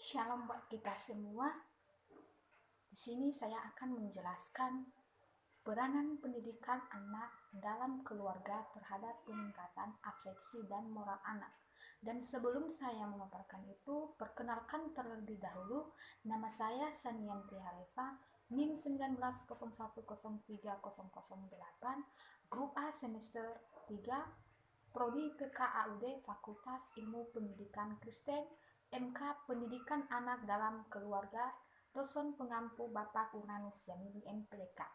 Shalom buat kita semua. Di sini saya akan menjelaskan peranan pendidikan anak dalam keluarga terhadap peningkatan afeksi dan moral anak. Dan sebelum saya memaparkan itu, perkenalkan terlebih dahulu, nama saya Sanianti Harefa, NIM 1901030008, Grup A semester 3, Prodi PKAUD Fakultas Ilmu Pendidikan Kristen, MK Pendidikan Anak dalam Keluarga, dosen pengampu Bapak Urnanus Jamili MPDK.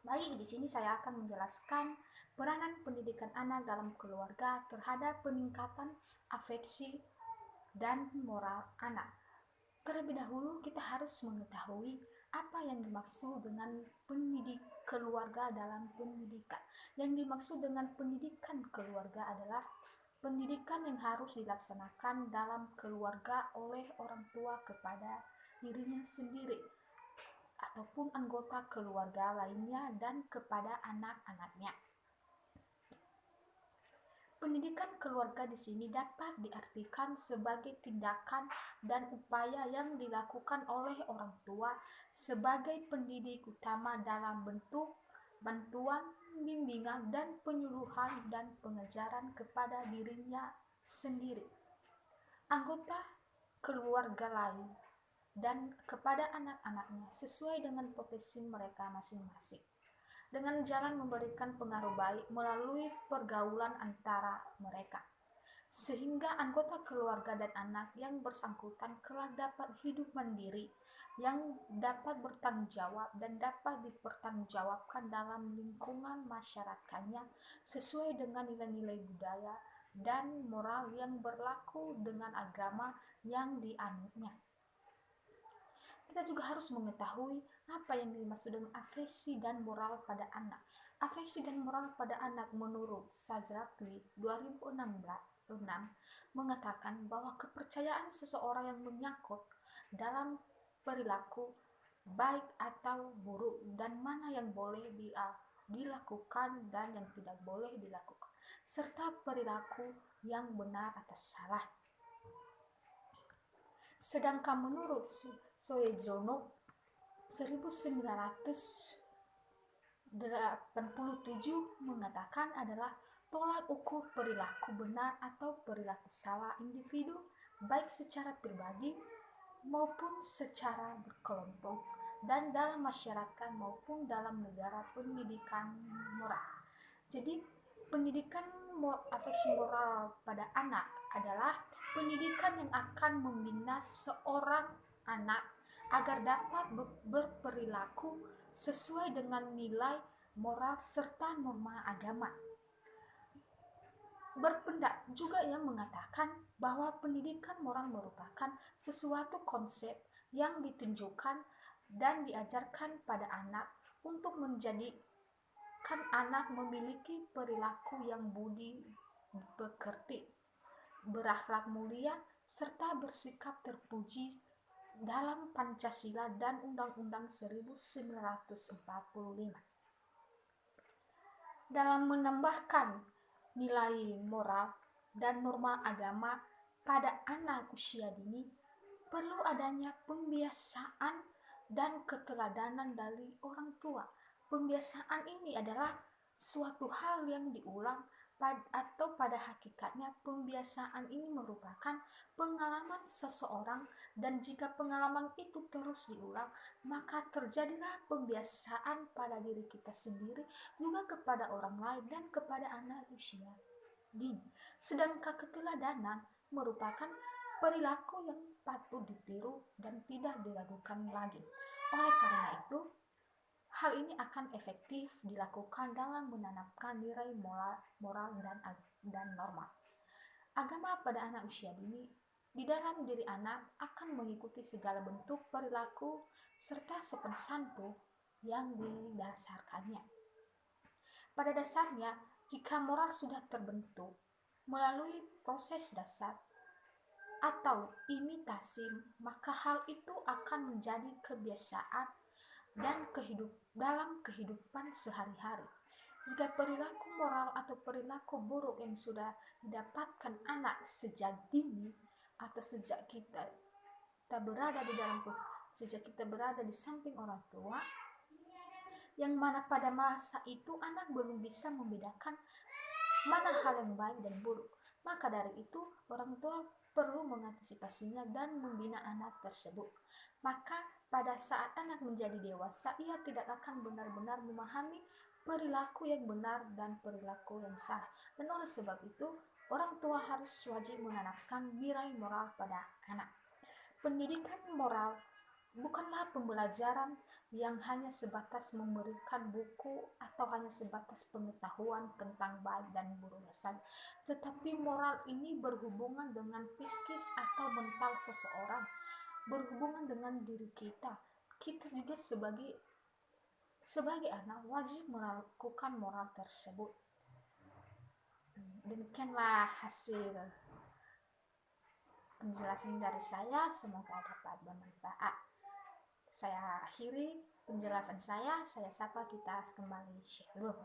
Baik, di sini saya akan menjelaskan peranan pendidikan anak dalam keluarga terhadap peningkatan afeksi dan moral anak. Terlebih dahulu kita harus mengetahui apa yang dimaksud dengan pendidik keluarga dalam pendidikan. Yang dimaksud dengan pendidikan keluarga adalah pendidikan yang harus dilaksanakan dalam keluarga oleh orang tua kepada dirinya sendiri ataupun anggota keluarga lainnya dan kepada anak-anaknya. Pendidikan keluarga di sini dapat diartikan sebagai tindakan dan upaya yang dilakukan oleh orang tua sebagai pendidik utama dalam bentuk bantuan, bimbingan, dan penyuluhan dan pengajaran kepada dirinya sendiri, anggota keluarga lain, dan kepada anak-anaknya sesuai dengan potensi mereka masing-masing, dengan jalan memberikan pengaruh baik melalui pergaulan antara mereka, sehingga anggota keluarga dan anak yang bersangkutan kelak dapat hidup mandiri, yang dapat bertanggung jawab dan dapat dipertanggungjawabkan dalam lingkungan masyarakatnya sesuai dengan nilai-nilai budaya dan moral yang berlaku dengan agama yang dianutnya. Kita juga harus mengetahui apa yang dimaksud dengan afeksi dan moral pada anak. Afeksi dan moral pada anak menurut Sajrak Dwi 2006 mengatakan bahwa kepercayaan seseorang yang menyangkut dalam perilaku baik atau buruk dan mana yang boleh dilakukan dan yang tidak boleh dilakukan, serta perilaku yang benar atau salah. Sedangkan menurut Soejono 1987 mengatakan adalah tolak ukur perilaku benar atau perilaku salah individu baik secara pribadi maupun secara berkelompok dan dalam masyarakat maupun dalam negara pendidikan moral. Jadi pendidikan afeksi moral pada anak adalah pendidikan yang akan membina seorang anak agar dapat berperilaku sesuai dengan nilai moral serta norma agama. Berpendapat juga yang mengatakan bahwa pendidikan moral merupakan sesuatu konsep yang ditunjukkan dan diajarkan pada anak untuk menjadikan anak memiliki perilaku yang budi pekerti, berakhlak mulia, serta bersikap terpuji dalam Pancasila dan Undang-Undang 1945. Dalam menambahkan nilai moral dan norma agama pada anak usia dini, perlu adanya pembiasaan dan keteladanan dari orang tua. Pembiasaan ini adalah suatu hal yang diulang atau pada hakikatnya pembiasaan ini merupakan pengalaman seseorang, dan jika pengalaman itu terus diulang maka terjadilah pembiasaan pada diri kita sendiri, juga kepada orang lain dan kepada anak usia dini. Sedangkan keteladanan merupakan perilaku yang patut ditiru dan tidak diragukan lagi. Oleh karena itu, hal ini akan efektif dilakukan dalam menanamkan nilai moral dan norma agama pada anak usia dini. Di dalam diri anak akan mengikuti segala bentuk perilaku serta sopan santun yang didasarkannya. Pada dasarnya, jika moral sudah terbentuk melalui proses dasar atau imitasi, maka hal itu akan menjadi kebiasaan dan dalam kehidupan sehari-hari. Jika perilaku moral atau perilaku buruk yang sudah didapatkan anak sejak dini atau sejak kita kita berada di dalam sejak kita berada di samping orang tua, yang mana pada masa itu anak belum bisa membedakan mana hal yang baik dan buruk. Maka dari itu orang tua perlu mengantisipasinya dan membina anak tersebut. Maka pada saat anak menjadi dewasa, ia tidak akan benar-benar memahami perilaku yang benar dan perilaku yang salah. Dan oleh sebab itu, orang tua harus wajib menanamkan nilai moral pada anak. Pendidikan moral bukanlah pembelajaran yang hanya sebatas memberikan buku atau hanya sebatas pengetahuan tentang baik dan buruknya saja, tetapi moral ini berhubungan dengan psikis atau mental seseorang, berhubungan dengan diri kita. Kita juga sebagai anak wajib melakukan moral tersebut. Demikianlah hasil penjelasan dari saya, semoga dapat bermanfaat. Saya akhiri penjelasan saya sapa kita kembali. Shalom.